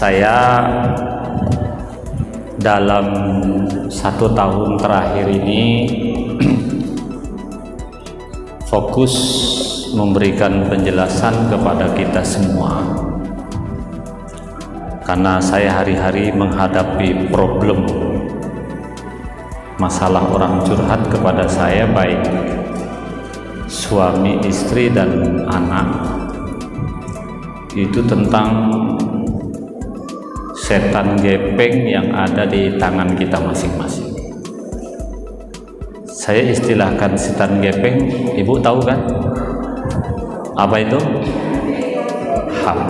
Saya dalam 1 tahun terakhir ini fokus memberikan penjelasan kepada kita semua, karena saya hari-hari menghadapi problem masalah orang curhat kepada saya, baik suami, istri, dan anak. Itu tentang setan gepeng yang ada di tangan kita masing-masing. Saya istilahkan setan gepeng, ibu tahu kan apa itu? HP.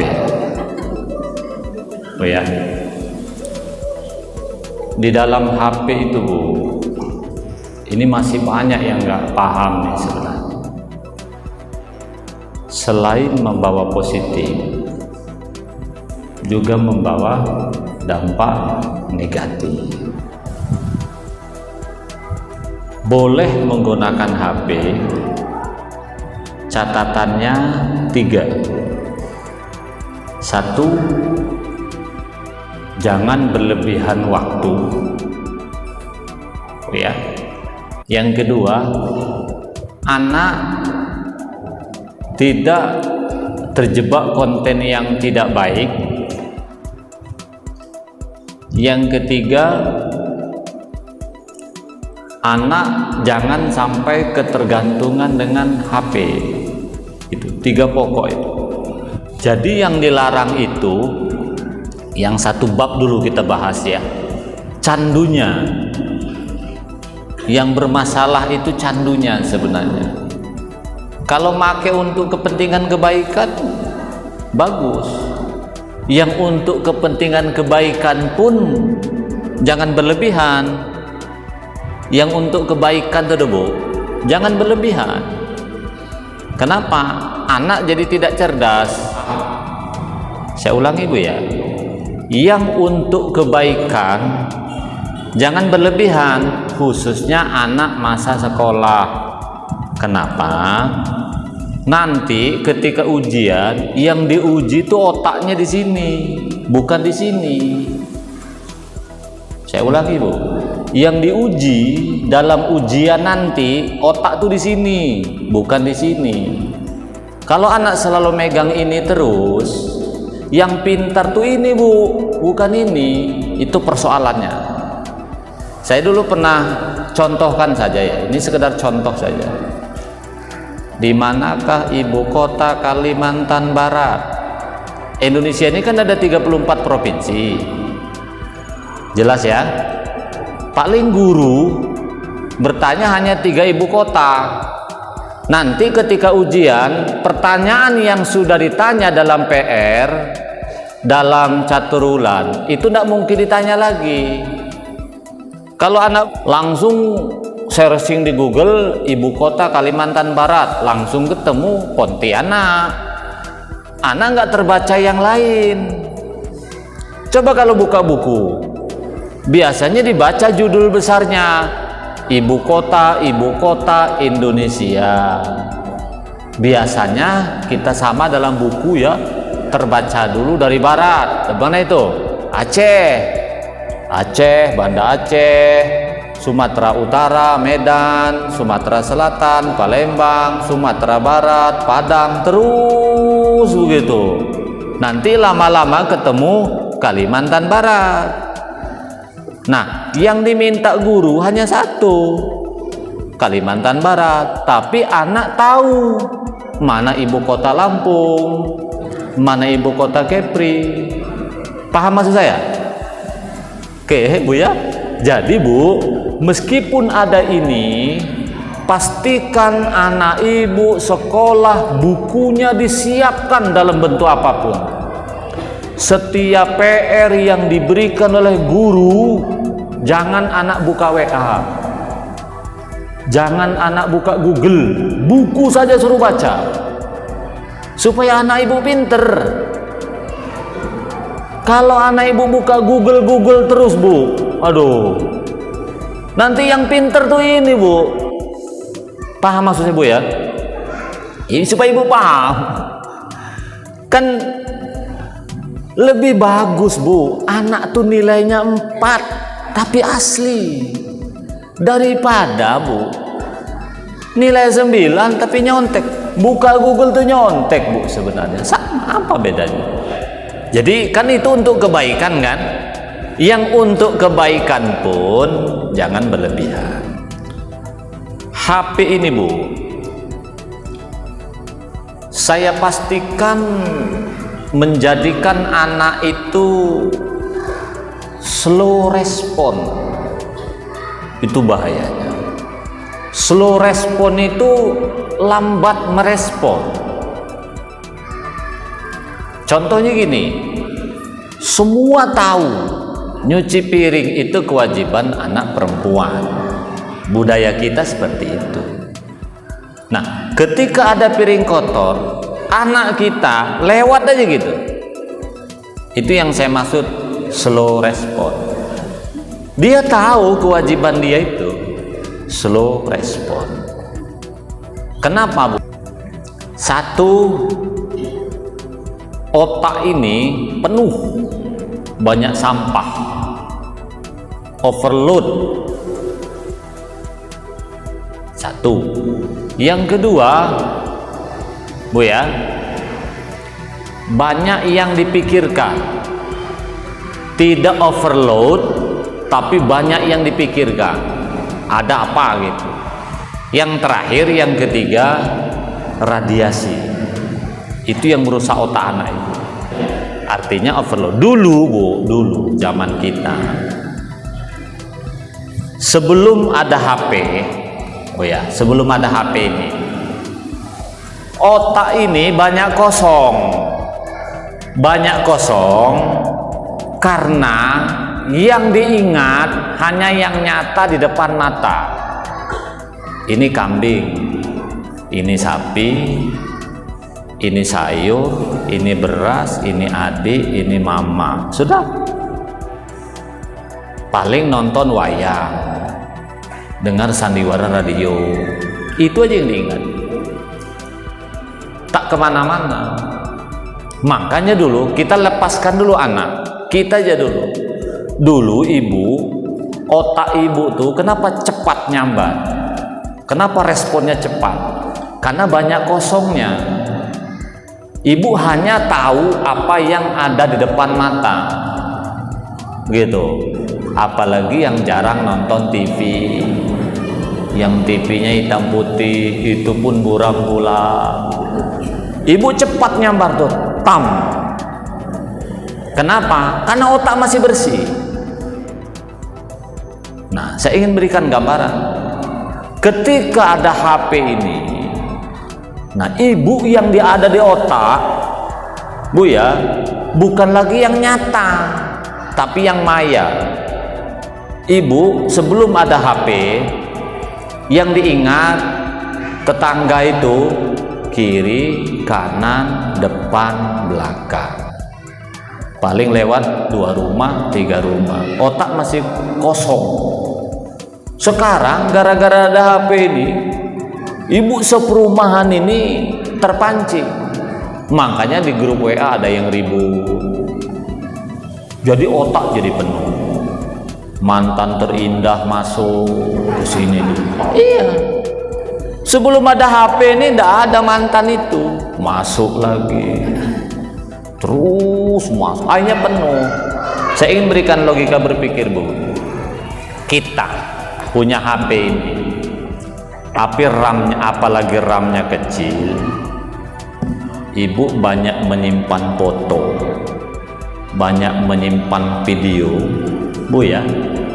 Oh ya, di dalam HP itu, Bu, ini masih banyak yang nggak paham nih sebenarnya. Selain membawa positif, juga membawa dampak negatif. Boleh menggunakan HP, catatannya 3. 1, jangan berlebihan waktu, ya. Yang kedua, anak tidak terjebak konten yang tidak baik. Yang ketiga, anak jangan sampai ketergantungan dengan HP. Itu 3 pokok itu. Jadi yang dilarang itu, yang 1 bab dulu kita bahas ya, candunya. Yang bermasalah itu candunya sebenarnya. Kalau make untuk kepentingan kebaikan, bagus. Yang untuk kepentingan kebaikan pun jangan berlebihan. Yang untuk kebaikan itu, Bu, jangan berlebihan. Kenapa? Anak jadi tidak cerdas. Saya ulangi, Bu, ya. Yang untuk kebaikan jangan berlebihan, khususnya anak masa sekolah. Kenapa? Nanti ketika ujian, yang diuji itu otaknya di sini, bukan di sini. Saya ulangi, Bu. Yang diuji dalam ujian nanti, otak tuh di sini, bukan di sini. Kalau anak selalu megang ini terus, yang pintar tuh ini, Bu, bukan ini. Itu persoalannya. Saya dulu pernah contohkan saja ya, ini sekedar contoh saja. Di manakah ibu kota Kalimantan Barat? Indonesia ini kan ada 34 provinsi. Jelas ya? Paling guru bertanya hanya 3 ibu kota. Nanti ketika ujian, pertanyaan yang sudah ditanya dalam PR, dalam catur itu tidak mungkin ditanya lagi. Kalau anak langsung searching di Google ibu kota Kalimantan Barat, langsung ketemu Pontianak. Anak nggak terbaca yang lain. Coba kalau buka buku, biasanya dibaca judul besarnya, ibu kota Indonesia. Biasanya kita sama dalam buku ya, terbaca dulu dari barat. Mana itu? Aceh, Banda Aceh, Sumatera Utara, Medan, Sumatera Selatan, Palembang, Sumatera Barat, Padang, terus begitu. Nanti lama-lama ketemu Kalimantan Barat. Nah, yang diminta guru hanya 1, Kalimantan Barat. Tapi anak tahu mana ibu kota Lampung, mana ibu kota Kepri. Paham maksud saya? Oke, Bu ya. Jadi, Bu, meskipun ada ini, pastikan anak ibu sekolah bukunya disiapkan dalam bentuk apapun. Setiap PR yang diberikan oleh guru, jangan anak buka WA, jangan anak buka Google, buku saja suruh baca, supaya anak ibu pinter. Kalau anak ibu buka Google terus, Bu, aduh, nanti yang pinter tuh ini, Bu. Paham maksudnya, Bu ya? Ini supaya ibu paham. Kan Lebih bagus Bu, anak tuh nilainya 4 tapi asli, daripada Bu nilai 9 tapi nyontek. Buka Google tuh nyontek Bu, sebenarnya sama, apa bedanya? Jadi kan itu untuk kebaikan kan. Yang untuk kebaikan pun jangan berlebihan. HP ini Bu, saya pastikan menjadikan anak itu slow respon. Itu bahayanya. Slow respon itu lambat merespon. Contohnya gini, semua tahu nyuci piring itu kewajiban anak perempuan. Budaya kita seperti itu. Nah, ketika ada piring kotor, anak kita lewat aja gitu. Itu yang saya maksud slow respon. Dia tahu kewajiban dia itu slow respon. Kenapa Bu? Satu, otak ini penuh, banyak sampah, overload. Satu. Yang kedua Bu ya, banyak yang dipikirkan. Tidak overload, tapi banyak yang dipikirkan. Ada apa gitu. Yang terakhir, yang ketiga, radiasi. Itu yang merusak otak anak itu. Artinya overload. Dulu Bu, dulu zaman kita, sebelum ada HP, oh ya, sebelum ada HP ini, otak ini banyak kosong. Banyak kosong karena yang diingat hanya yang nyata di depan mata. Ini kambing, ini sapi, ini sayur, ini beras, ini adik, ini mama. Sudah. Paling nonton wayang, dengar sandiwara radio. Itu aja yang diingat. Tak kemana-mana. Makanya dulu kita lepaskan dulu anak. Kita aja dulu. Dulu ibu, otak ibu tuh kenapa cepat nyambat? Kenapa responnya cepat? Karena banyak kosongnya. Ibu hanya tahu apa yang ada di depan mata, gitu. Apalagi yang jarang nonton TV, yang TV-nya hitam putih, itu pun buram pula. Ibu cepat nyambar tuh, tam. Kenapa? Karena otak masih bersih. Nah, saya ingin berikan gambaran. Ketika ada HP ini, nah ibu yang ada di otak, Bu ya, bukan lagi yang nyata, tapi yang maya. Ibu sebelum ada HP, yang diingat tetangga itu kiri, kanan, depan, belakang. Paling lewat 2 rumah, 3 rumah. Otak masih kosong. Sekarang gara-gara ada HP ini, ibu seperumahan ini terpancing. Makanya di grup WA ada yang ribut. Jadi otak jadi penuh. Mantan terindah masuk ke sini. Iya. Sebelum ada HP ini tidak ada mantan itu. Masuk lagi. Terus masuk. Akhirnya penuh. Saya ingin berikan logika berpikir Bu. Kita punya HP ini, tapi RAM-nya, apalagi RAM-nya kecil, ibu banyak menyimpan foto, banyak menyimpan video Bu ya,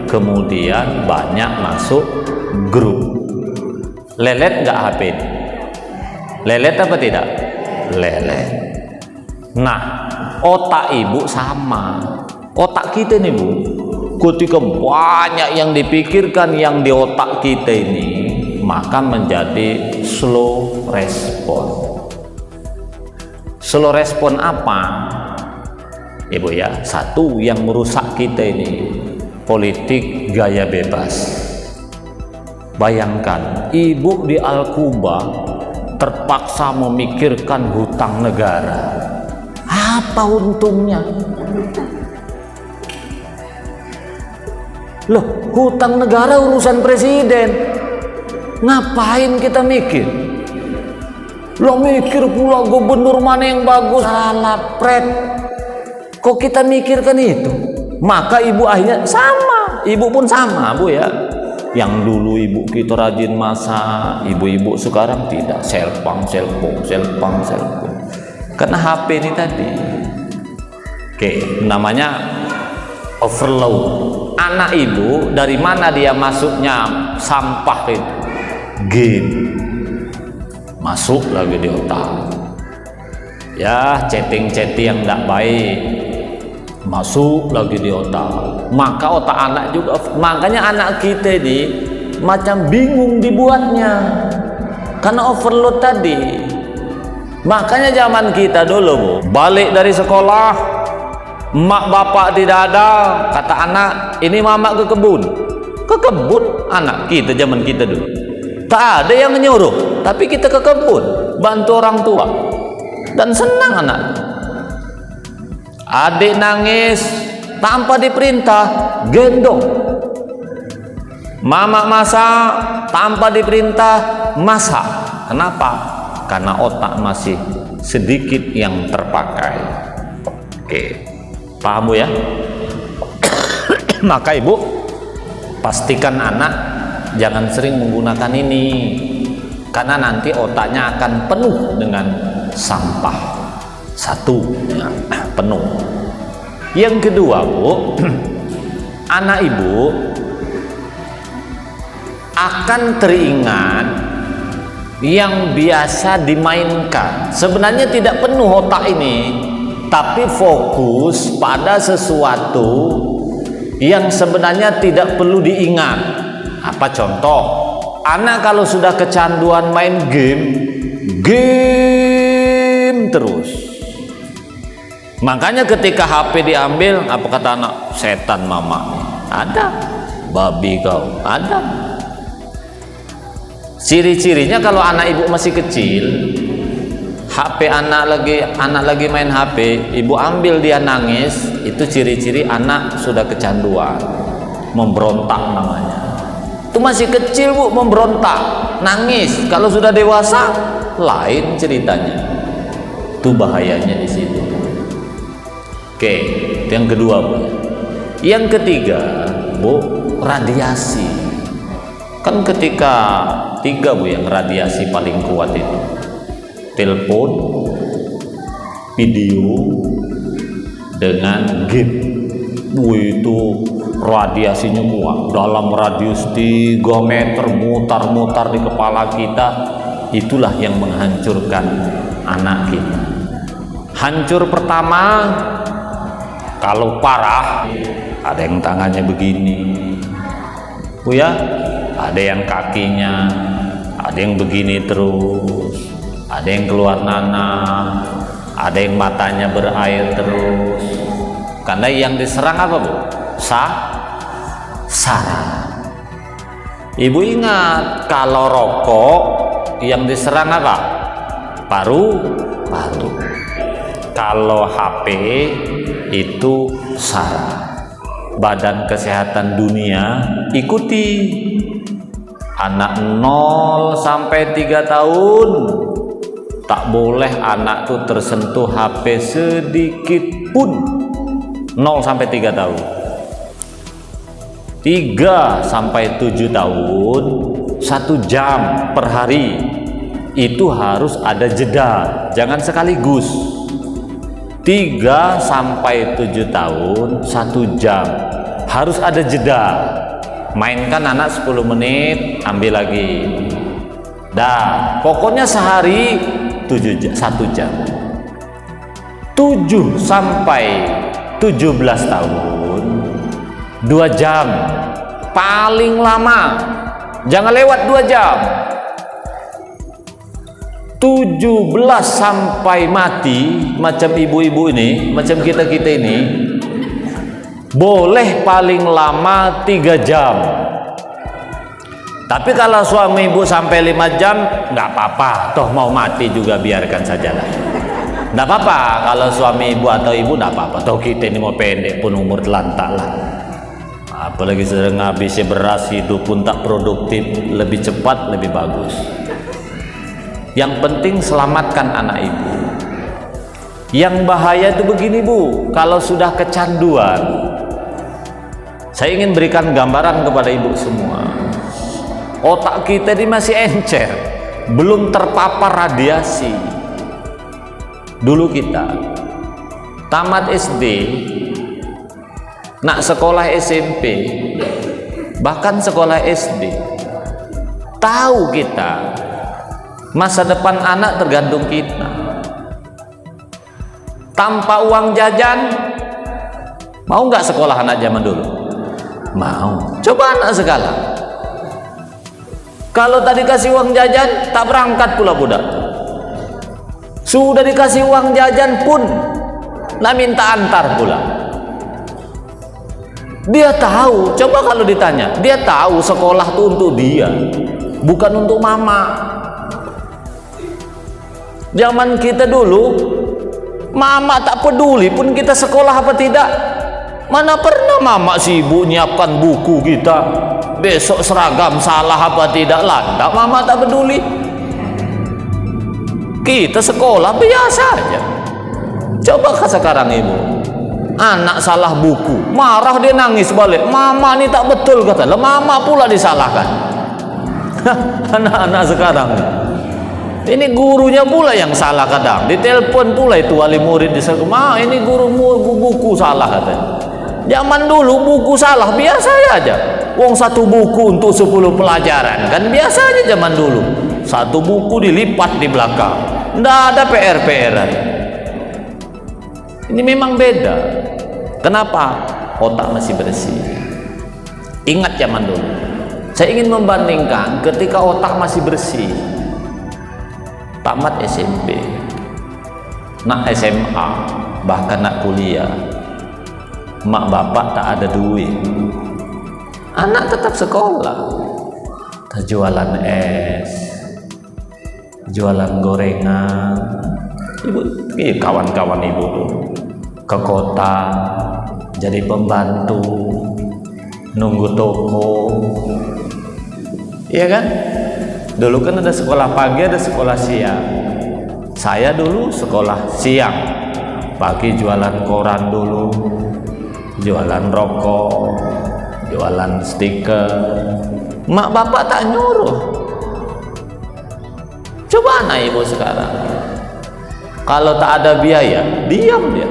kemudian banyak masuk grup. Lelet nggak HP ini? Lelet apa tidak? Lelet. Nah, otak ibu sama otak kita nih Bu. Ketika banyak yang dipikirkan yang di otak kita ini, maka menjadi slow respon. Slow respon apa? Ibu ya, satu yang merusak kita ini, politik gaya bebas. Bayangkan, ibu di Al-Quba terpaksa memikirkan hutang negara. Apa untungnya? Loh, hutang negara urusan presiden. Ngapain kita mikir? Lo mikir pula gubernur mana yang bagus. Salah pret. Kok kita mikirkan itu? Maka ibu akhirnya sama. Ibu pun sama, Bu ya. Yang dulu ibu kita rajin masak, ibu-ibu sekarang tidak. Selpang. Karena HP ini tadi. Oke, namanya overload. Anak ibu dari mana dia masuknya sampah itu? Game. Masuk lagi di otak. Ya, chatting-chatting yang tidak baik. Masuk lagi di otak. Maka otak anak juga. Makanya anak kita ini macam bingung dibuatnya. Karena overload tadi. Makanya zaman kita dulu, Bu, balik dari sekolah, emak bapak tidak ada, kata anak, ini mama ke kebun. Ke kebun anak kita zaman kita dulu. Tak ada yang menyuruh, tapi kita ke kebun, bantu orang tua. Dan senang anak. Adik nangis tanpa diperintah, gendong. Mama masak tanpa diperintah, masak. Kenapa? Karena otak masih sedikit yang terpakai. Oke, paham Bu ya? Maka ibu pastikan anak jangan sering menggunakan ini, karena nanti otaknya akan penuh dengan sampah. Satu, ya, penuh. Yang kedua, Bu, anak ibu akan teringat yang biasa dimainkan. Sebenarnya tidak penuh otak ini, tapi fokus pada sesuatu yang sebenarnya tidak perlu diingat. Apa contoh? Anak kalau sudah kecanduan main game terus. Makanya ketika HP diambil, apa kata anak? Setan mama. Ada. Babi kau. Ada. Ciri-cirinya kalau anak ibu masih kecil, HP anak lagi main HP, ibu ambil dia nangis, itu ciri-ciri anak sudah kecanduan, memberontak namanya. Itu masih kecil, Bu, memberontak, nangis. Kalau sudah dewasa, lain ceritanya. Itu bahayanya di situ. Oke, itu yang kedua, Bu. Yang ketiga, Bu, radiasi. Kan ketika tiga, Bu, yang radiasi paling kuat itu telepon, video, dengan game. Itu radiasinya kuat. Dalam radius 3 meter mutar-mutar di kepala kita. Itulah yang menghancurkan anak kita. Hancur pertama, kalau parah, ada yang tangannya begini, Bu ya, ada yang kakinya, ada yang begini terus, ada yang keluar nanah, ada yang matanya berair terus. Karena yang diserang apa, Bu? Saraf. Ibu ingat, kalau rokok yang diserang apa? Paru. Kalau HP itu saraf. Badan Kesehatan Dunia ikuti. Anak 0 sampai 3 tahun tak boleh anak tuh tersentuh HP sedikit pun. 0 sampai 3 tahun. 3 sampai 7 tahun 1 jam per hari itu harus ada jeda, jangan sekaligus. 3 sampai 7 tahun 1 jam harus ada jeda. Mainkan anak 10 menit, ambil lagi. Dah, pokoknya sehari 1 jam. 7 sampai 17 tahun 2 jam paling lama, jangan lewat 2 jam. 17 sampai mati, macam ibu-ibu ini, macam kita-kita ini, boleh paling lama 3 jam. Tapi kalau suami ibu sampai 5 jam, nggak apa-apa, toh mau mati juga biarkan sajalah. Nggak apa-apa kalau suami ibu atau ibu, nggak apa-apa. Toh kita ini mau pendek pun umur telantak lah. Apalagi sedang habisnya beras, hidup pun tak produktif, lebih cepat lebih bagus. Yang penting selamatkan anak ibu. Yang bahaya itu begini Bu, kalau sudah kecanduan, saya ingin berikan gambaran kepada ibu semua. Otak kita ini masih encer, belum terpapar radiasi. Dulu kita tamat SD, nak sekolah SMP, bahkan sekolah SD, tahu kita masa depan anak tergantung kita. Tanpa uang jajan, mau nggak sekolah anak zaman dulu? Mau. Coba anak sekarang, kalau tadi kasih uang jajan tak berangkat pula budak. Sudah dikasih uang jajan pun nak minta antar pula. Dia tahu, coba kalau ditanya, dia tahu sekolah itu untuk dia, bukan untuk mama. Zaman kita dulu, mama tak peduli pun kita sekolah apa tidak. Mana pernah mama sibuk nyiapkan buku kita, besok seragam salah apa tidak, landak mama tak peduli. Kita sekolah biasa aja. Coba sekarang ibu, anak salah buku, marah dia nangis balik, mama ini tak betul kata, mama pula disalahkan. Anak-anak sekarang ini gurunya pula yang salah, kadang ditelepon pula itu wali murid di sekolah, ini guru buku salah katanya. Zaman dulu buku salah biasa aja, wong satu buku untuk 10 pelajaran kan biasa aja zaman dulu. Satu buku dilipat di belakang, nggak ada PR-PR-an. Ini memang beda. Kenapa? Otak masih bersih. Ingat zaman dulu, saya ingin membandingkan ketika otak masih bersih, tamat SMP, nak SMA, bahkan nak kuliah, mak bapak tak ada duit, anak tetap sekolah, jualan es, jualan gorengan. Ibu, kawan-kawan ibu tuh ke kota jadi pembantu, nunggu toko, iya kan? Dulu kan ada sekolah pagi, ada sekolah siang. Saya dulu sekolah siang, pagi jualan koran dulu, jualan rokok, jualan stiker. Mak bapak tak nyuruh. Coba anak ibu sekarang, kalau tak ada biaya, diam dia.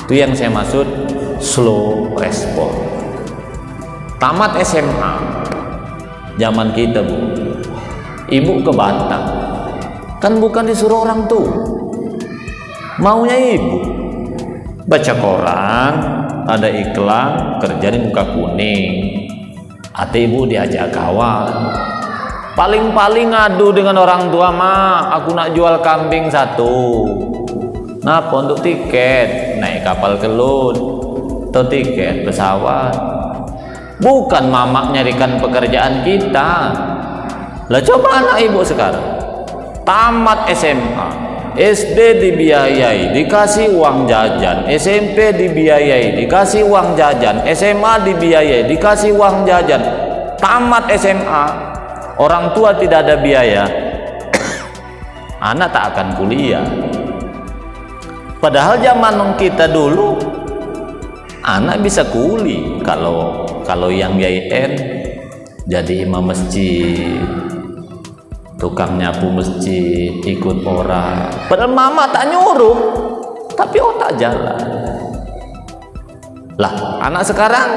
Itu yang saya maksud slow respon. Tamat SMA, zaman kita Bu, ibu ke Batam, kan bukan disuruh orang tua, maunya ibu baca koran, ada iklan kerja di muka kuning, atau ibu diajak kawan, paling-paling ngadu dengan orang tua, ma aku nak jual kambing satu, napa untuk tiket naik kapal kelut atau tiket pesawat. Bukan mama nyarikan pekerjaan kita. Lah coba anak ibu sekarang tamat SMA, SD dibiayai, dikasih uang jajan, SMP dibiayai, dikasih uang jajan, SMA dibiayai, dikasih uang jajan, tamat SMA, orang tua tidak ada biaya, anak tak akan kuliah. Padahal zaman kita dulu anak bisa kuli, kalau yang YN jadi imam masjid, tukang nyapu masjid, ikut orang. Padahal mama tak nyuruh, tapi otak jalan. Lah anak sekarang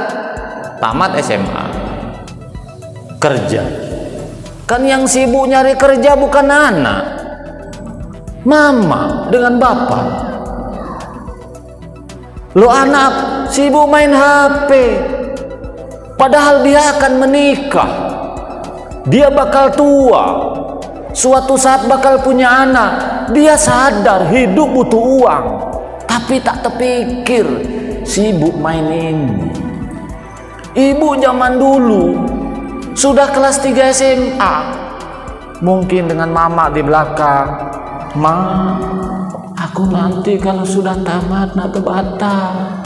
tamat SMA, kerja, kan yang sibuk nyari kerja bukan anak, mama dengan bapak. Lo anak sibuk main HP, padahal dia akan menikah, dia bakal tua, suatu saat bakal punya anak. Dia sadar hidup butuh uang, tapi tak terpikir sibuk main ini. Ibu zaman dulu sudah kelas 3 SMA, mungkin dengan mama di belakang, ma aku nanti kalau sudah tamat nak ke Batam,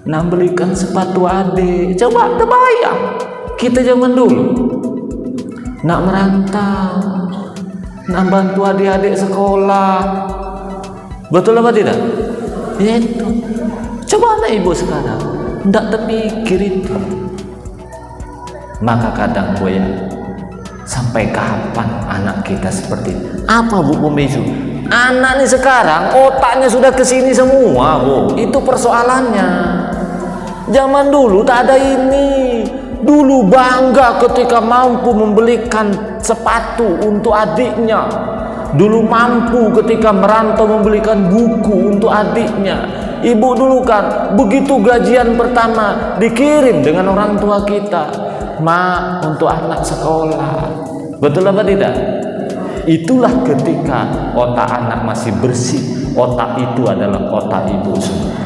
nak belikan sepatu adik. Coba terbayang kita zaman dulu nak merantau, nak bantu adik-adik sekolah. Betul apa tidak? Itu. Coba anak ibu sekarang tidak terpikir itu. Maka kadang buaya, sampai kapan anak kita seperti ini? Apa Bu Mesu? Anak ini sekarang otaknya sudah kesini semua, Bu. Itu persoalannya. Zaman dulu tak ada ini. Dulu bangga ketika mampu membelikan sepatu untuk adiknya. Dulu mampu ketika merantau membelikan buku untuk adiknya. Ibu dulu kan begitu gajian pertama dikirim dengan orang tua kita, "Ma, untuk anak sekolah." Betul apa tidak? Itulah ketika otak anak masih bersih. Otak itu adalah otak ibu semua.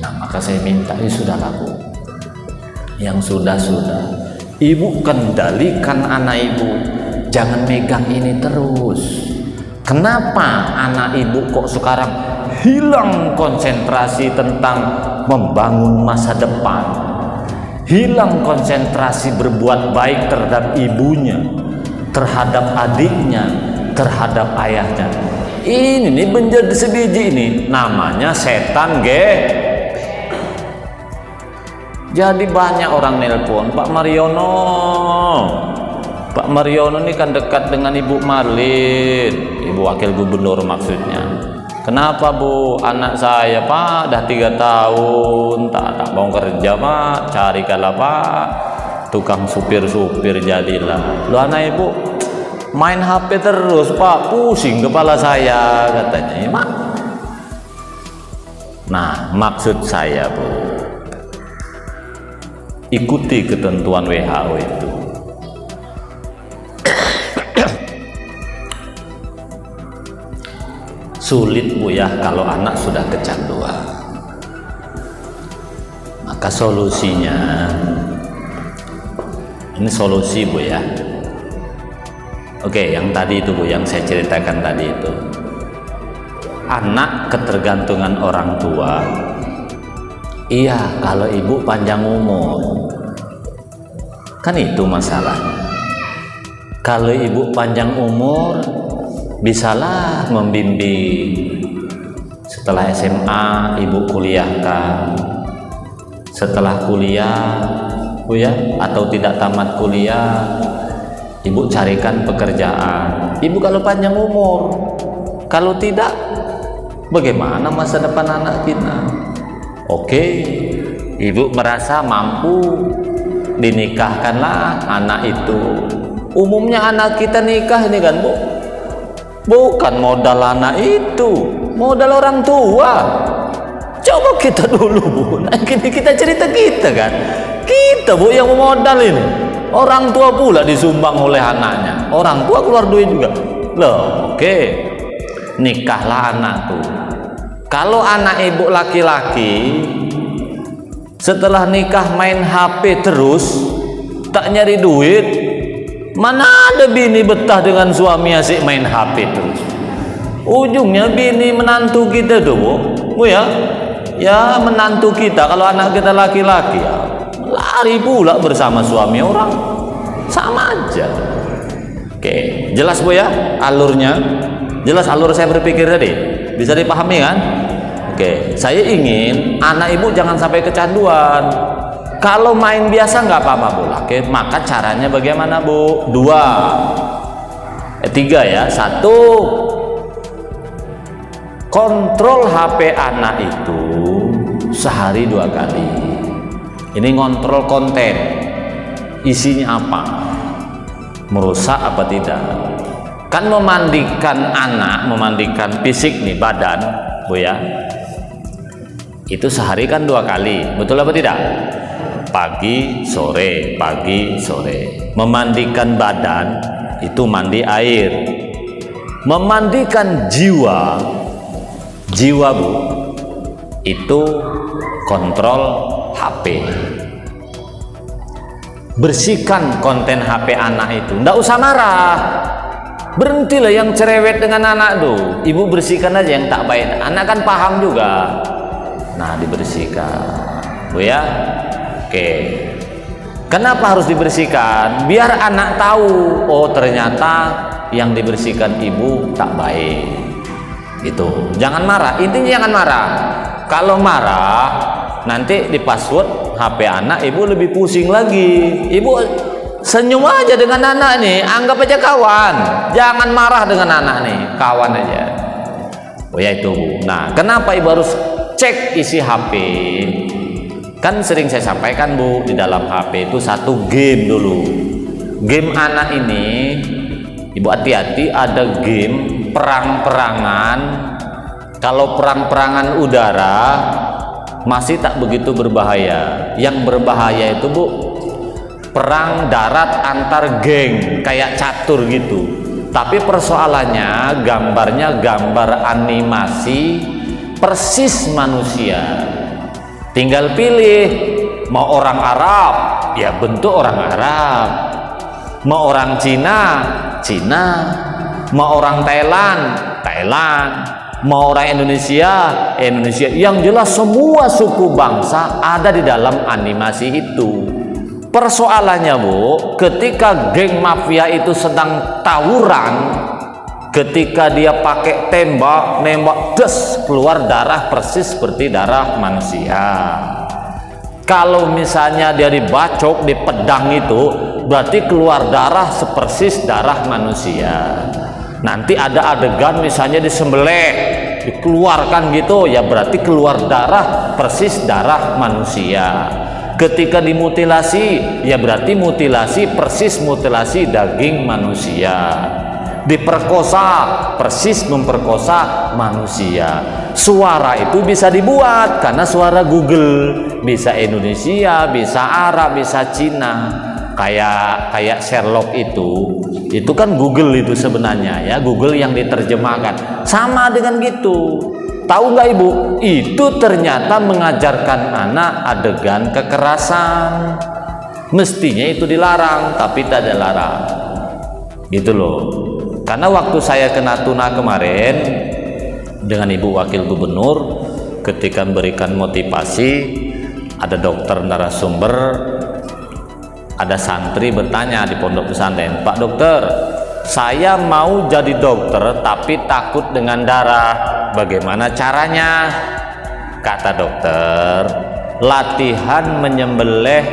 Nah, maka saya minta, ini sudah laku. Yang sudah-sudah, ibu kendalikan anak ibu. Jangan megang ini terus. Kenapa anak ibu kok sekarang hilang konsentrasi tentang membangun masa depan? Hilang konsentrasi berbuat baik terhadap ibunya, terhadap adiknya, terhadap ayahnya. Ini nih menjadi sebiji ini namanya setan, Jadi banyak orang nelpon, Pak Mariono ini kan dekat dengan Ibu Marlin, Ibu Wakil Gubernur maksudnya. Kenapa Bu? Anak saya Pak dah 3 tahun tak mau kerja Pak, carikanlah Pak tukang supir jadilah. Lu anak Ibu main HP terus Pak, pusing kepala saya katanya ya Pak. Nah, maksud saya Bu, ikuti ketentuan WHO itu. Sulit Bu ya kalau anak sudah kecanduan. Maka solusinya, ini solusi Bu ya. Oke, yang tadi itu Bu, yang saya ceritakan tadi itu. Anak ketergantungan orang tua. Iya, kalau ibu panjang umur. Kan itu masalahnya. Kalau ibu panjang umur, bisalah membimbing. Setelah SMA ibu kuliahkan, setelah kuliah Bu ya, atau tidak tamat kuliah, ibu carikan pekerjaan. Ibu kalau panjang umur, kalau tidak, bagaimana masa depan anak kita? Oke, ibu merasa mampu, dinikahkanlah anak itu. Umumnya anak kita nikah ini kan Bu, bukan modal anak itu, modal orang tua. Coba kita dulu Bu, nah, kita cerita kita kan, kita Bu yang memodal ini. Orang tua pula disumbang oleh anaknya, orang tua keluar duit juga loh. Oke, nikahlah anak tuh. Kalau anak ibu laki-laki setelah nikah main HP terus, tak nyari duit, mana ada bini betah dengan suami asik main HP terus. Ujungnya bini menantu kita tuh Bu ya, ya menantu kita kalau anak kita laki-laki ya, lari pula bersama suami orang, sama aja. Oke, jelas Bu ya alurnya? Jelas alur saya berpikir tadi? Bisa dipahami kan? Oke, saya ingin anak ibu jangan sampai kecanduan. Kalau main biasa nggak apa-apa Bu. Oke, maka caranya bagaimana Bu? 3 ya. 1, kontrol HP anak itu sehari 2 kali. Ini ngontrol konten, isinya apa, merusak apa tidak. Kan memandikan anak, memandikan fisik nih, badan Bu ya, itu sehari kan 2 kali, betul apa tidak? Pagi sore, pagi sore. Memandikan badan itu mandi air. Memandikan jiwa Bu, itu kontrol HP. Bersihkan konten HP anak itu, nggak usah marah, Berhentilah yang cerewet dengan anak tuh. Ibu bersihkan aja yang tak baik. Anak kan paham juga. Nah, dibersihkan, Bu ya. Oke. Kenapa harus dibersihkan? Biar anak tahu, oh ternyata yang dibersihkan ibu tak baik. Gitu. Jangan marah. Intinya jangan marah. Kalau marah, nanti di password HP anak, ibu lebih pusing lagi. Ibu senyum aja dengan anak nih, anggap aja kawan. Jangan marah dengan anak nih, kawan aja. Oh ya itu, Bu. Nah, kenapa ibu harus cek isi HP? Kan sering saya sampaikan, Bu, di dalam HP itu satu game dulu. Game anak ini, ibu hati-hati, ada game perang-perangan. Kalau perang-perangan udara masih tak begitu berbahaya. Yang berbahaya itu, Bu, perang darat antar geng, kayak catur gitu. Tapi persoalannya gambarnya gambar animasi persis manusia. Tinggal pilih, mau orang Arab, ya bentuk orang Arab. Mau orang Cina, Cina. Mau orang Thailand, Thailand. Mau orang Indonesia, Indonesia. Yang jelas semua suku bangsa ada di dalam animasi itu. Persoalannya, Bu, ketika geng mafia itu sedang tawuran, ketika dia pakai nembak, des, keluar darah persis seperti darah manusia. Kalau misalnya dia dibacok di pedang itu, berarti keluar darah sepersis darah manusia. Nanti ada adegan misalnya disembelih, dikeluarkan gitu, ya berarti keluar darah persis darah manusia. Ketika dimutilasi, ya berarti mutilasi persis mutilasi daging manusia. Diperkosa, persis memperkosa manusia. Suara itu bisa dibuat karena suara Google, bisa Indonesia, bisa Arab, bisa Cina. Kayak Sherlock itu kan Google itu sebenarnya ya, Google yang diterjemahkan. Sama dengan gitu. Tahu nggak Ibu? Itu ternyata mengajarkan anak adegan kekerasan. Mestinya itu dilarang, tapi tak dilarang. Gitu loh. Karena waktu saya ke Natuna kemarin dengan Ibu Wakil Gubernur, ketika memberikan motivasi, ada dokter narasumber, ada santri bertanya di pondok pesantren, Pak Dokter, saya mau jadi dokter tapi takut dengan darah, bagaimana caranya? Kata dokter, latihan menyembelih,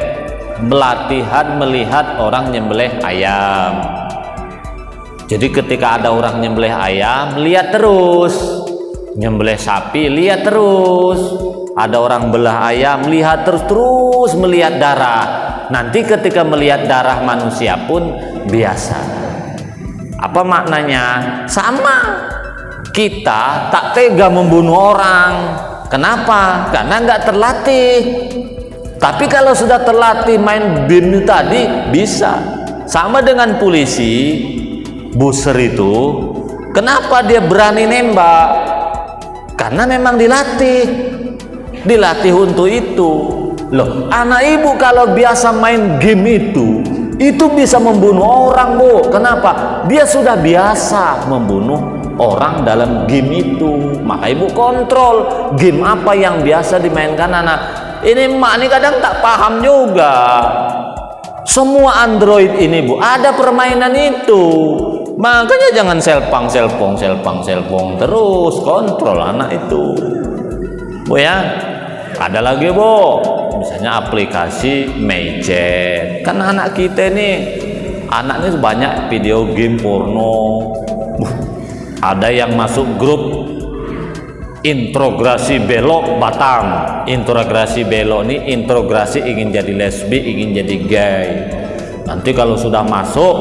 latihan melihat orang nyembelih ayam. Jadi ketika ada orang nyembelih ayam, lihat terus. Nyembelih sapi, lihat terus. Ada orang belah ayam, lihat terus melihat darah. Nanti ketika melihat darah manusia pun biasa. Apa maknanya? Sama. Kita tak tega membunuh orang. Kenapa? Karena nggak terlatih. Tapi kalau sudah terlatih main BIM tadi bisa. Sama dengan polisi, buser itu. Kenapa dia berani nembak? Karena memang dilatih. Dilatih untuk itu. Loh, anak ibu kalau biasa main game itu bisa membunuh orang, Bu. Kenapa? Dia sudah biasa membunuh orang dalam game itu. Maka ibu kontrol game apa yang biasa dimainkan anak. Ini emak ini kadang tak paham juga. Semua Android ini, Bu, ada permainan itu. Makanya jangan selpang terus, kontrol anak itu, Bu ya. Ada lagi, Bu, misalnya aplikasi Magic. Kan anak kita nih, anaknya banyak video game porno. Ada yang masuk grup integrasi belok Batam. Integrasi belok ini integrasi ingin jadi lesbi, ingin jadi gay. Nanti kalau sudah masuk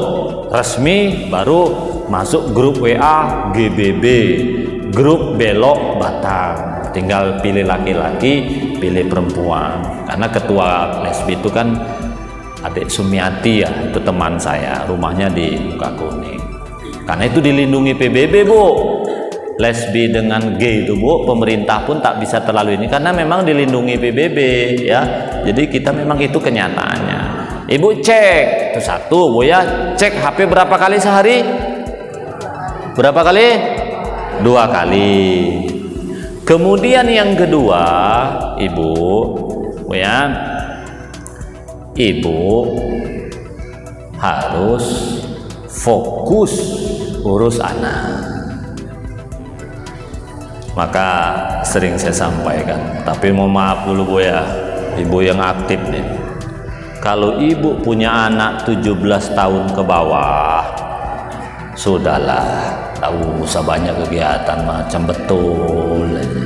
resmi baru masuk grup WA GBB, grup belok Batam. Tinggal pilih laki-laki, pilih perempuan. Karena ketua lesbi itu kan adik Sumiati ya, itu teman saya, rumahnya di Mukakuning. Karena itu dilindungi PBB, Bu. Lesbi dengan gay itu, Bu, pemerintah pun tak bisa terlalu ini karena memang dilindungi PBB ya. Jadi kita memang itu kenyataannya. Ibu cek, itu satu, Bu ya, cek HP berapa kali sehari? Berapa kali? 2 kali. Kemudian yang kedua, ibu, ya, ibu harus fokus urus anak. Maka sering saya sampaikan, tapi mau maaf dulu Bu ya, ibu yang aktif nih. Kalau ibu punya anak 17 tahun ke bawah, sudahlah, tahu usah banyak kegiatan macam betul aja.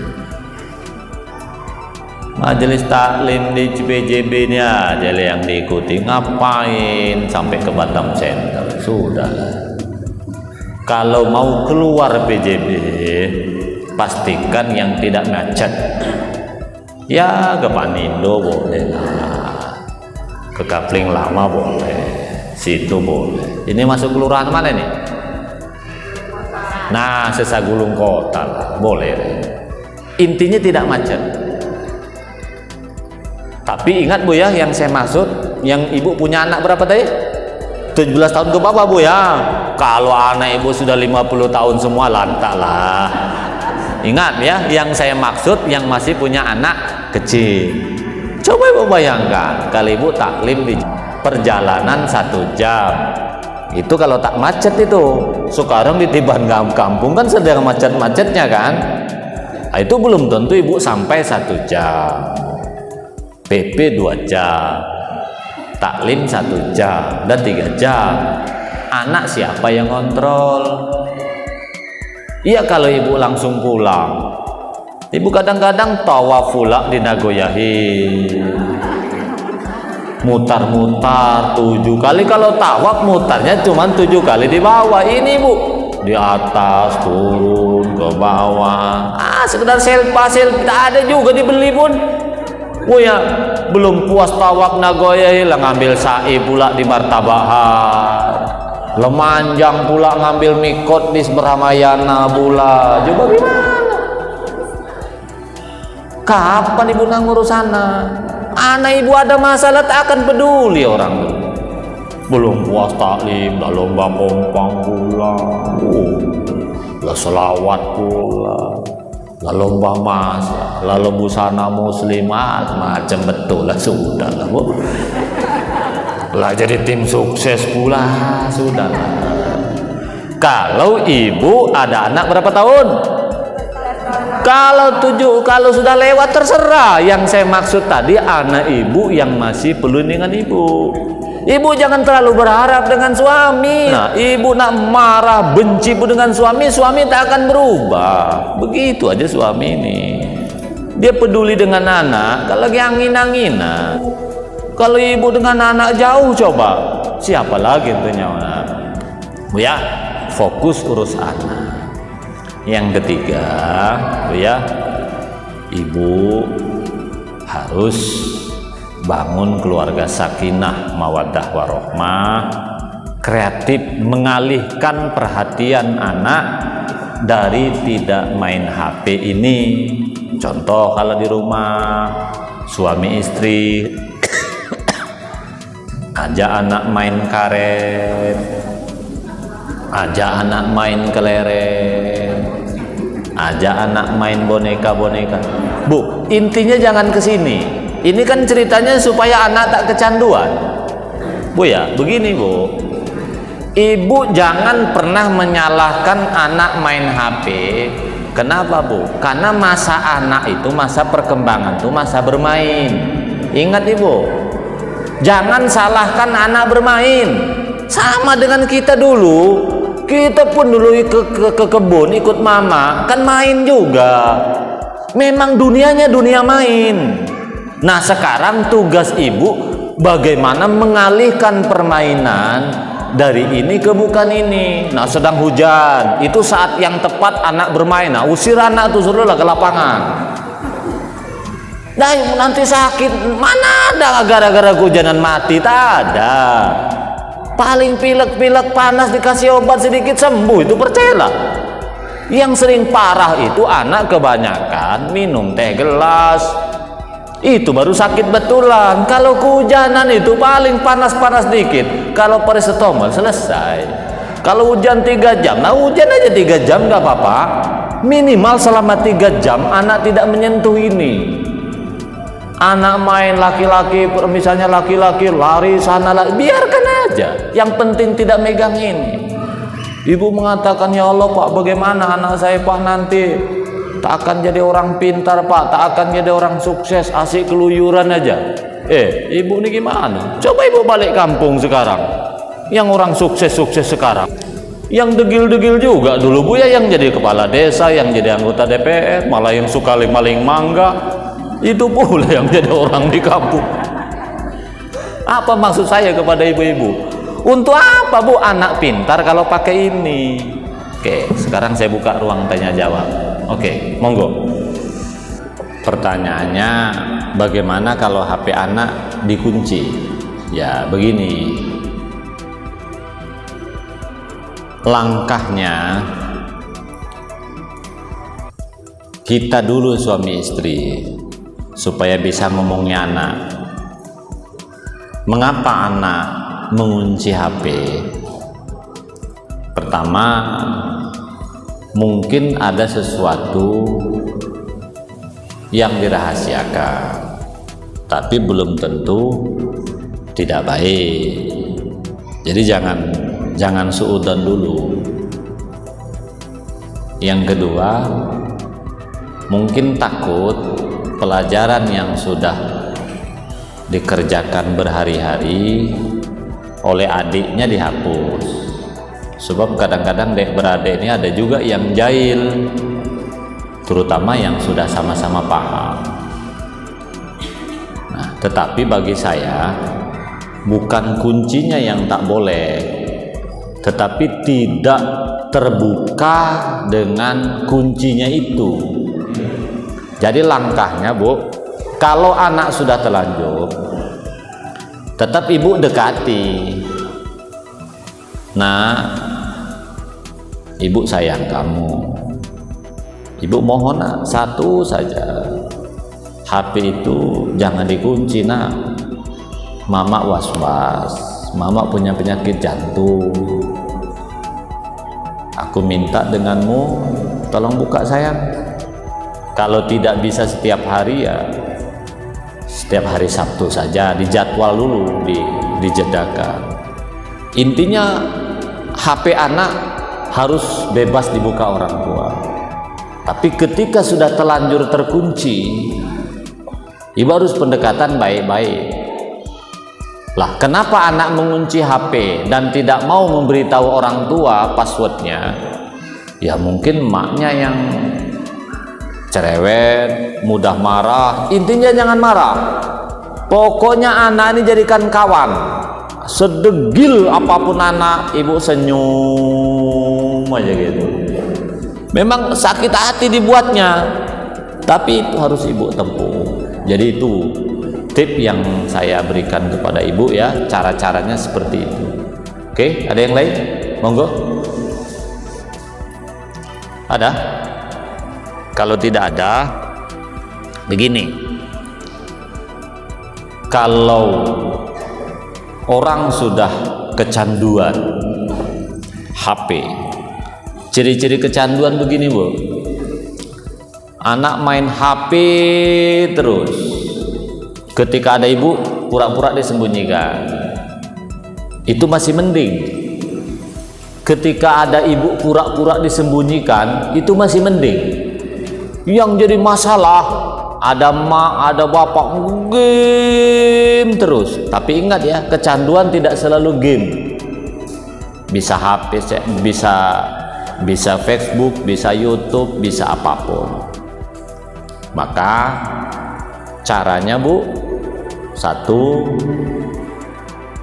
Majelis taklim di PJB ini aja yang diikuti, ngapain sampai ke Batam Center, sudahlah. Kalau mau keluar PJB, pastikan yang tidak macet. Ya ke Panindo boleh lah, ke Kapling Lama boleh, situ boleh. Ini masuk kelurahan mana nih? Nah, Sesagulung Kota lah, boleh. Intinya tidak macet. Tapi ingat Bu ya, yang saya maksud, yang ibu punya anak berapa tadi? 17 tahun ke bawah Bu ya. Kalau anak ibu sudah 50 tahun semua, lantak lah. Ingat ya, yang saya maksud yang masih punya anak kecil. Coba ibu bayangkan, kalau ibu taklim di perjalanan 1 jam, itu kalau tak macet itu. Sekarang di tiban kampung kan sedang macet-macetnya kan. Itu belum tentu ibu sampai 1 jam. PP 2 jam, taklim 1 jam dan 3 jam. Anak siapa yang kontrol? Iya, kalau ibu langsung pulang, ibu kadang-kadang tawaf pula di Nagoyahi, mutar-mutar 7 kali. Kalau tawaf mutarnya cuma 7 kali di bawah. Ini Bu, di atas turun ke bawah. Sekedar selfie tak ada juga dibeli pun. Oh ya, belum puas tawaf Nagoyahi lah ngambil sa'i pula di Martabahar, lemanjang pula ngambil mikot di Ramayana pula. Coba gimana? Kapan ibu nak ngurus anak ibu ada masalah tak akan peduli orang tuh. Belum puas taklim, dah lomba pompang pula, lah selawat pula, lah lomba masak, lalu busana muslimat macam betul lah, sudah lah Bu. Lah jadi tim sukses pula, sudah lah. Kalau ibu ada anak berapa tahun? Kalau 7, kalau sudah lewat terserah. Yang saya maksud tadi anak ibu yang masih perlindungan ibu. Ibu jangan terlalu berharap dengan suami. Nah, ibu nak marah, benci pun dengan suami tak akan berubah. Begitu aja suami ini. Dia peduli dengan anak, kalau lagi angin-anginan. Kalau ibu dengan anak jauh, coba siapa lagi tentunya? Bu ya, fokus urus anak. Yang ketiga, Bu ya, ibu harus bangun keluarga sakinah mawaddah warohmah, kreatif mengalihkan perhatian anak dari tidak main HP ini. Contoh kalau di rumah suami istri ajak anak main karet, ajak anak main kelereng, ajak anak main boneka-boneka. Bu, intinya jangan ke sini. Ini kan ceritanya supaya anak tak kecanduan. Bu ya, begini Bu. Ibu jangan pernah menyalahkan anak main HP. Kenapa Bu? Karena masa anak itu, masa perkembangan itu masa bermain. Ingat Ibu, jangan salahkan anak bermain. Sama dengan kita dulu. Kita pun dulu ke kebun ikut mama, kan main juga. Memang dunianya dunia main. Nah, sekarang tugas ibu bagaimana mengalihkan permainan dari ini ke bukan ini. Nah, sedang hujan, itu saat yang tepat anak bermain. Nah, usir anak itu, suruhlah ke lapangan. Nah, nanti sakit. Mana ada gara-gara hujanan mati? Tak ada. Paling pilek-pilek panas dikasih obat sedikit sembuh, itu percayalah. Yang sering parah itu anak kebanyakan minum teh gelas, itu baru sakit betulan. Kalau kehujanan itu paling panas-panas dikit, kalau paracetamol selesai. Kalau hujan 3 jam, nah hujan aja 3 jam nggak apa-apa. Minimal selama 3 jam anak tidak menyentuh ini. Anak main laki-laki, misalnya laki-laki lari sana lagi, biarkan aja. Yang penting tidak megang ini. Ibu mengatakan, ya Allah Pak, bagaimana anak saya Pak nanti tak akan jadi orang pintar Pak, tak akan jadi orang sukses, asik keluyuran aja. Ibu ini gimana? Coba ibu balik kampung sekarang, yang orang sukses-sukses sekarang, yang degil-degil juga dulu Bu ya, yang jadi kepala desa, yang jadi anggota DPR, malah yang suka maling mangga, itu pula yang jadi orang di kampung. Apa maksud saya kepada ibu-ibu? Untuk apa Bu anak pintar kalau pakai ini? Oke, sekarang saya buka ruang tanya jawab. Oke, monggo. Pertanyaannya, bagaimana kalau HP anak dikunci? Ya begini, langkahnya kita dulu suami istri supaya bisa ngomongi anak. Mengapa anak mengunci HP? Pertama, mungkin ada sesuatu yang dirahasiakan, tapi belum tentu tidak baik. Jadi jangan suudzon dulu. Yang kedua, mungkin takut pelajaran yang sudah dikerjakan berhari-hari oleh adiknya dihapus. Sebab kadang-kadang dek beradik ini ada juga yang jahil, terutama yang sudah sama-sama paham. Nah, tetapi bagi saya bukan kuncinya yang tak boleh, tetapi tidak terbuka dengan kuncinya itu. Jadi langkahnya Bu, kalau anak sudah terlanjur, tetap ibu dekati. Nah, ibu sayang kamu, ibu mohon nak, satu saja, HP itu jangan dikunci nak. Mama was-was, mama punya penyakit jantung. Aku minta denganmu, tolong buka sayang. Kalau tidak bisa setiap hari ya setiap hari Sabtu saja, dijadwal dulu, dijedakan. Intinya HP anak harus bebas dibuka orang tua. Tapi ketika sudah terlanjur terkunci, ibu harus pendekatan baik-baik. Lah, kenapa anak mengunci HP dan tidak mau memberitahu orang tua passwordnya? Ya mungkin emaknya yang cerewet, mudah marah. Intinya jangan marah. Pokoknya anak ini jadikan kawan. Sedegil apapun anak, ibu senyum aja gitu. Memang sakit hati dibuatnya, tapi itu harus ibu tempuh. Jadi itu tip yang saya berikan kepada ibu ya, cara-caranya seperti itu. Oke, ada yang lain? Monggo. Ada? Kalau tidak ada, begini. Kalau orang sudah kecanduan HP, ciri-ciri kecanduan begini Bu, anak main HP terus. Ketika ada ibu, pura-pura disembunyikan, itu masih mending. Ketika ada ibu pura-pura disembunyikan, itu masih mending. Yang jadi masalah, ada mak, ada bapak game terus. Tapi ingat ya, kecanduan tidak selalu game. Bisa HP, bisa Facebook, bisa YouTube, bisa apapun. Maka caranya Bu, satu,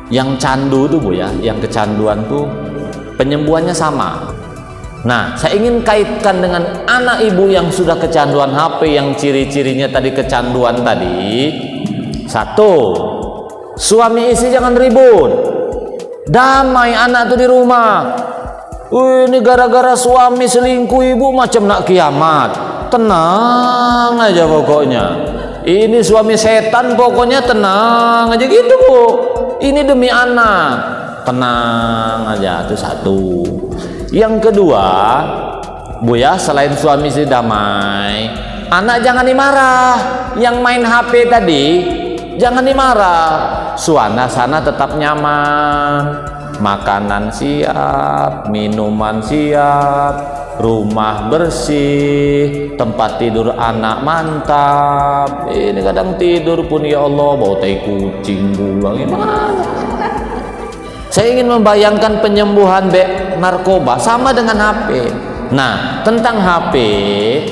yang candu tuh Bu ya, yang kecanduan tuh penyembuhannya sama. Nah, saya ingin kaitkan dengan anak ibu yang sudah kecanduan HP, yang ciri-cirinya tadi kecanduan tadi. Satu, suami istri jangan ribut, damai anak tuh di rumah. Ini gara-gara suami selingkuh, ibu macam nak kiamat. Tenang aja pokoknya. Ini suami setan, pokoknya tenang aja gitu Bu. Ini demi anak. tenang aja, itu satu. Yang kedua, Bu ya, selain suami istri damai, anak jangan dimarah. Yang main HP tadi jangan dimarah. Suasana tetap nyaman, makanan siap, minuman siap, rumah bersih, tempat tidur anak mantap. Ini kadang tidur pun ya Allah bau tai kucing pula. Gimana? Saya ingin membayangkan penyembuhan narkoba sama dengan HP. Nah, tentang HP,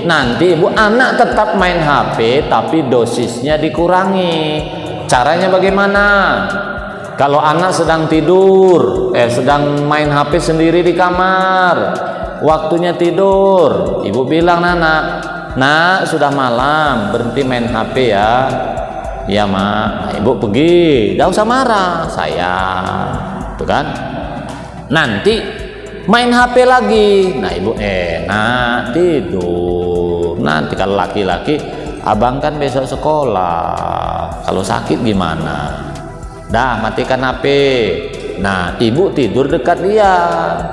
nanti ibu anak tetap main HP tapi dosisnya dikurangi. Caranya bagaimana? Kalau anak sedang tidur, sedang main HP sendiri di kamar, waktunya tidur, ibu bilang, nak sudah malam, berhenti main HP ya. Ya mak, nah, ibu pergi, tidak usah marah, sayang, tuh kan? Nanti main HP lagi, nah ibu enak tidur. Nanti kalau laki-laki, abang kan besok sekolah, kalau sakit gimana? Dah matikan HP. Nah ibu tidur dekat dia,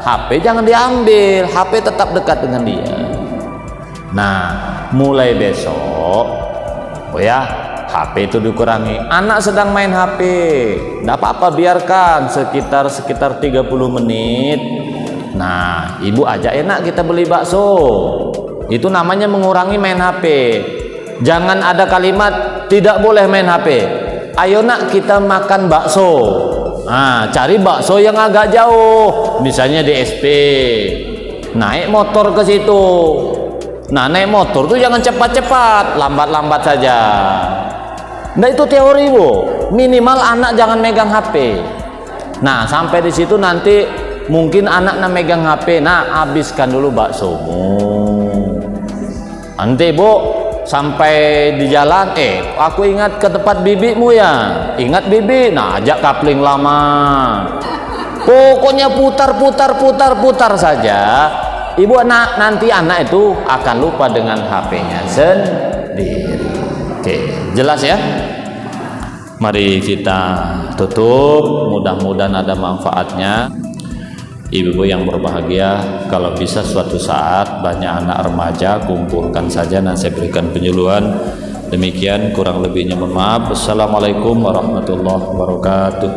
HP jangan diambil, HP tetap dekat dengan dia. Nah mulai besok, oh ya, HP itu dikurangi. Anak sedang main HP, tidak apa-apa, biarkan sekitar 30 menit. Nah ibu ajak, enak kita beli bakso, itu namanya mengurangi main HP. Jangan ada kalimat tidak boleh main HP. Ayo nak kita makan bakso. Nah, cari bakso yang agak jauh, misalnya di SP. Naik motor ke situ. Nah, naik motor tuh jangan cepat-cepat, lambat-lambat saja. Nah, itu teori, Bu. Minimal anak jangan megang HP. Nah, sampai di situ nanti mungkin anak megang HP. Nah, habiskan dulu baksomu. Nanti, Bu, sampai di jalan, aku ingat ke tempat bibimu ya. Ingat bibi? Nah, ajak kapling lama. Pokoknya putar saja. Ibu nanti anak itu akan lupa dengan HP-nya sendiri. Oke, jelas ya? Mari kita tutup, mudah-mudahan ada manfaatnya. Ibu-ibu yang berbahagia, kalau bisa suatu saat banyak anak remaja, kumpulkan saja dan saya berikan penyuluhan. Demikian, kurang lebihnya mohon maaf. Assalamualaikum warahmatullahi wabarakatuh.